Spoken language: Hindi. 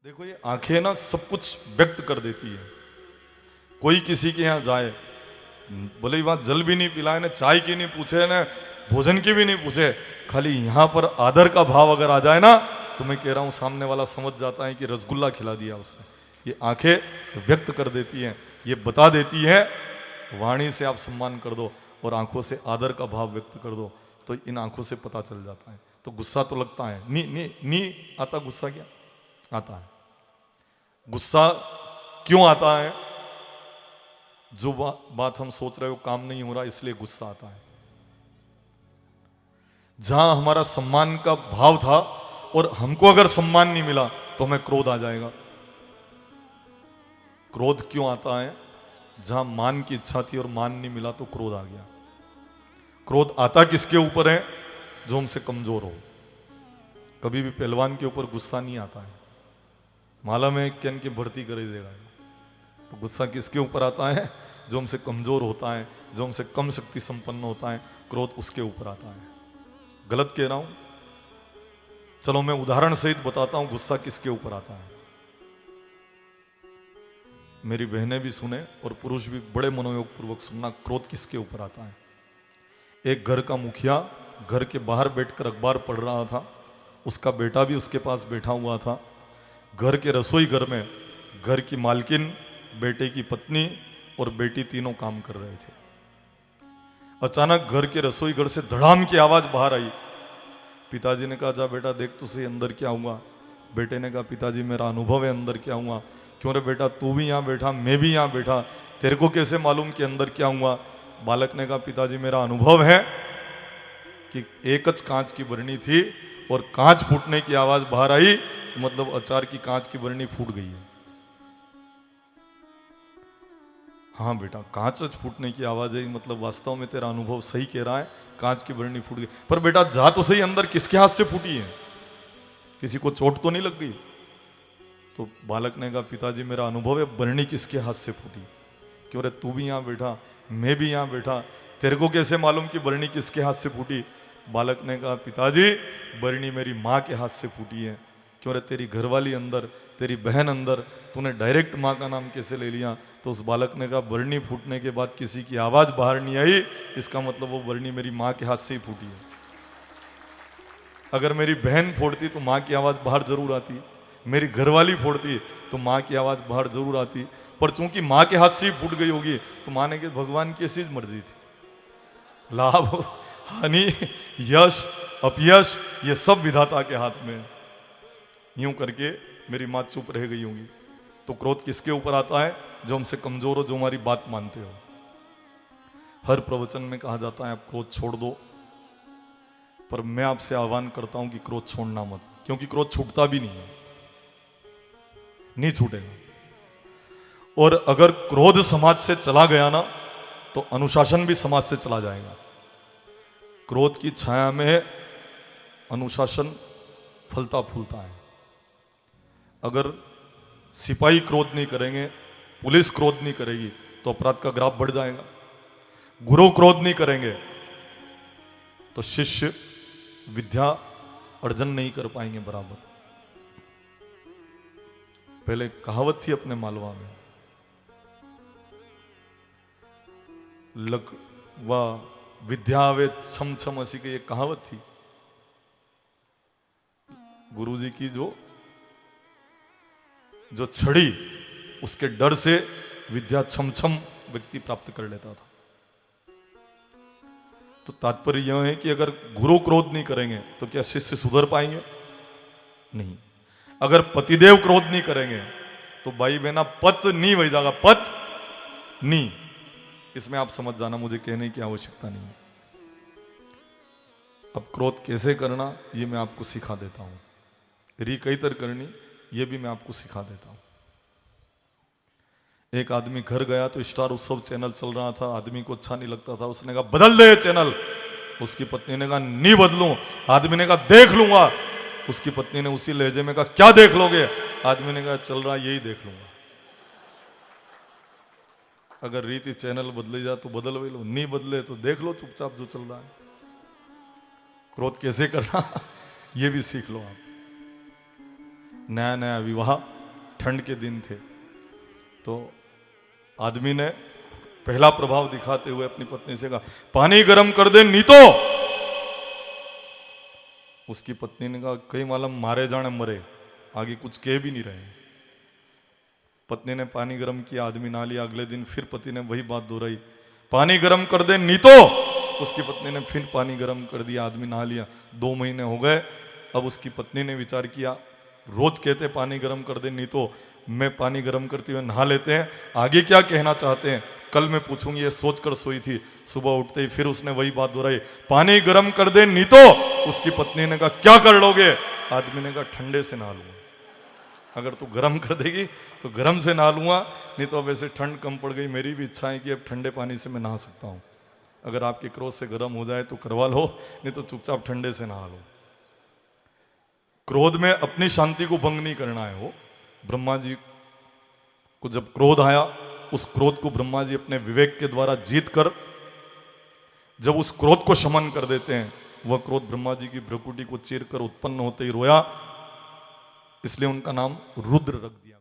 देखो ये आंखें ना सब कुछ व्यक्त कर देती है। कोई किसी के यहाँ जाए, बोले वहां जल भी नहीं पिलाए ना, चाय की नहीं पूछे ना, भोजन की भी नहीं पूछे, खाली यहाँ पर आदर का भाव अगर आ जाए ना, तो मैं कह रहा हूँ सामने वाला समझ जाता है कि रसगुल्ला खिला दिया उसने। ये आंखें व्यक्त कर देती हैं, ये बता देती है। वाणी से आप सम्मान कर दो और आंखों से आदर का भाव व्यक्त कर दो, तो इन आंखों से पता चल जाता है। तो गुस्सा तो लगता है, नी आता गुस्सा, क्या आता है गुस्सा? क्यों आता है? जो बात हम सोच रहे हो काम नहीं हो रहा, इसलिए गुस्सा आता है। जहां हमारा सम्मान का भाव था और हमको अगर सम्मान नहीं मिला तो हमें क्रोध आ जाएगा। क्रोध क्यों आता है? जहां मान की इच्छा थी और मान नहीं मिला तो क्रोध आ गया। क्रोध आता किसके ऊपर है? जो हमसे कमजोर हो। कभी भी पहलवान के ऊपर गुस्सा नहीं आता है, मालूम है क्या इनकी भर्ती कर ही देगा। तो गुस्सा किसके ऊपर आता है? जो हमसे कमजोर होता है, जो हमसे कम शक्ति संपन्न होता है, क्रोध उसके ऊपर आता है। गलत कह रहा हूं? चलो मैं उदाहरण सहित बताता हूं गुस्सा किसके ऊपर आता है। मेरी बहनें भी सुने और पुरुष भी बड़े मनोयोग पूर्वक सुनना, क्रोध किसके ऊपर आता है। एक घर का मुखिया घर के बाहर बैठकर अखबार पढ़ रहा था, उसका बेटा भी उसके पास बैठा हुआ था। घर के रसोई घर में घर की मालकिन, बेटे की पत्नी और बेटी तीनों काम कर रहे थे। अचानक घर के रसोई घर से धड़ाम की आवाज बाहर आई। पिताजी ने कहा जा बेटा देख तो सही अंदर क्या हुआ। बेटे ने कहा पिताजी मेरा अनुभव है अंदर क्या हुआ। क्यों रे बेटा, तू भी यहाँ बैठा, मैं भी यहाँ बैठा, तेरे को कैसे मालूम कि अंदर क्या हुआ? बालक ने कहा पिताजी मेरा अनुभव है कि एकच कांच की बरनी थी और कांच फूटने की आवाज बाहर आई, मतलब अचार की कांच की बरनी फूट गई है। हाँ बेटा, कांच फूटने की आवाज है, मतलब वास्तव में तेरा अनुभव सही कह रहा है, कांच की बरनी फूट गई। पर बेटा जा तो सही, अंदर किसके हाथ से फूटी है? किसी को चोट तो नहीं लग गई? तो बालक ने कहा पिताजी मेरा अनुभव है, बरनी किसके हाथ से फूटी। क्यों रे, तू भी यहाँ बैठा, मैं भी यहाँ बैठा, तेरे को कैसे मालूम कि बरनी किसके हाथ से फूटी? बालक ने कहा पिताजी बरनी मेरी माँ के हाथ से फूटी है। क्यों रे, तेरी घरवाली अंदर, तेरी बहन अंदर, तूने डायरेक्ट माँ का नाम कैसे ले लिया? तो उस बालक ने कहा बरनी फूटने के बाद किसी की आवाज बाहर नहीं आई, इसका मतलब वो बरनी मेरी माँ के हाथ से ही फूटी है। अगर मेरी बहन फोड़ती तो माँ की आवाज बाहर जरूर आती, मेरी घरवाली फोड़ती तो माँ की आवाज बाहर जरूर आती, पर चूंकि माँ के हाथ से ही फूट गई होगी तो माने कि भगवान की ऐसी मर्जी थी। लाभ हानि यश अपयश ये सब विधाता के हाथ में। यूं करके मेरी माँ चुप रह गई होंगी। तो क्रोध किसके ऊपर आता है? जो हमसे कमजोर हो, जो हमारी बात मानते हो। हर प्रवचन में कहा जाता है आप क्रोध छोड़ दो, पर मैं आपसे आह्वान करता हूं कि क्रोध छोड़ना मत, क्योंकि क्रोध छूटता भी नहीं है, नहीं छूटेगा। और अगर क्रोध समाज से चला गया ना, तो अनुशासन भी समाज से चला जाएगा। क्रोध की छाया में अनुशासन फलता फूलता है। अगर सिपाही क्रोध नहीं करेंगे, पुलिस क्रोध नहीं करेगी, तो अपराध का ग्राफ बढ़ जाएगा। गुरु क्रोध नहीं करेंगे तो शिष्य विद्या अर्जन नहीं कर पाएंगे बराबर। पहले कहावत थी अपने मालवा में, लकवा विद्या आवे छम छम, ऐसी की एक कहावत थी गुरुजी की। जो छड़ी, उसके डर से विद्या छम छम व्यक्ति प्राप्त कर लेता था। तो तात्पर्य यह है कि अगर गुरु क्रोध नहीं करेंगे तो क्या शिष्य सुधर पाएंगे? नहीं। अगर पतिदेव क्रोध नहीं करेंगे तो भाई बहना पत नहीं वही जाएगा, पत नहीं। इसमें आप समझ जाना, मुझे कहने की आवश्यकता नहीं है। अब क्रोध कैसे करना ये मैं आपको सिखा देता हूं। री कई तरह करनी ये भी मैं आपको सिखा देता हूं। एक आदमी घर गया तो स्टार उत्सव चैनल चल रहा था, आदमी को अच्छा नहीं लगता था, उसने कहा बदल दे चैनल। उसकी पत्नी ने कहा नहीं बदलूं। आदमी ने कहा देख लूंगा। उसकी पत्नी ने उसी लहजे में कहा क्या देख लोगे? आदमी ने कहा चल रहा यही देख लूंगा। अगर रीति चैनल बदले जा तो बदल भी लो, नहीं बदले तो देख लो चुपचाप जो चल रहा है। क्रोध कैसे करना ये भी सीख लो आप। नया नया विवाह, ठंड के दिन थे, तो आदमी ने पहला प्रभाव दिखाते हुए अपनी पत्नी से कहा, पानी गर्म कर दे नीतो। उसकी पत्नी ने कहा, कई मालूम मारे जाने मरे, आगे कुछ कह भी नहीं रहे। पत्नी ने पानी गर्म किया, आदमी नहा लिया। अगले दिन फिर पति ने वही बात दोहराई, पानी गर्म कर दे नीतो। उसकी पत्नी ने फिर पानी गर्म कर दिया, आदमी नहा लिया। 2 महीने हो गए। अब उसकी पत्नी ने विचार किया, रोज कहते पानी गर्म कर दे नीतो, मैं पानी गर्म करते हुए नहा लेते हैं, आगे क्या कहना चाहते हैं कल मैं पूछूंगी, ये सोचकर सोई थी। सुबह उठते ही फिर उसने वही बात दोहराई, पानी गर्म कर दे नीतो। उसकी पत्नी ने कहा, क्या कर लोगे? आदमी ने कहा, ठंडे से नहा लूंगा। अगर तू गर्म कर देगी तो गर्म से नहा लूंगा, नहीं तो अब ऐसे ठंड कम पड़ गई, मेरी भी इच्छा है कि अब ठंडे पानी से मैं नहा सकता हूं। अगर आपके क्रोध से गर्म हो जाए तो करवा लो, नहीं तो चुपचाप ठंडे से नहा लो। क्रोध में अपनी शांति को भंग नहीं करना है। वो ब्रह्मा जी को जब क्रोध आया, उस क्रोध को ब्रह्मा जी अपने विवेक के द्वारा जीत कर जब उस क्रोध को शमन कर देते हैं, वह क्रोध ब्रह्मा जी की भ्रुकुटी को चीर कर उत्पन्न होते ही रोया, इसलिए उनका नाम रुद्र रख दिया।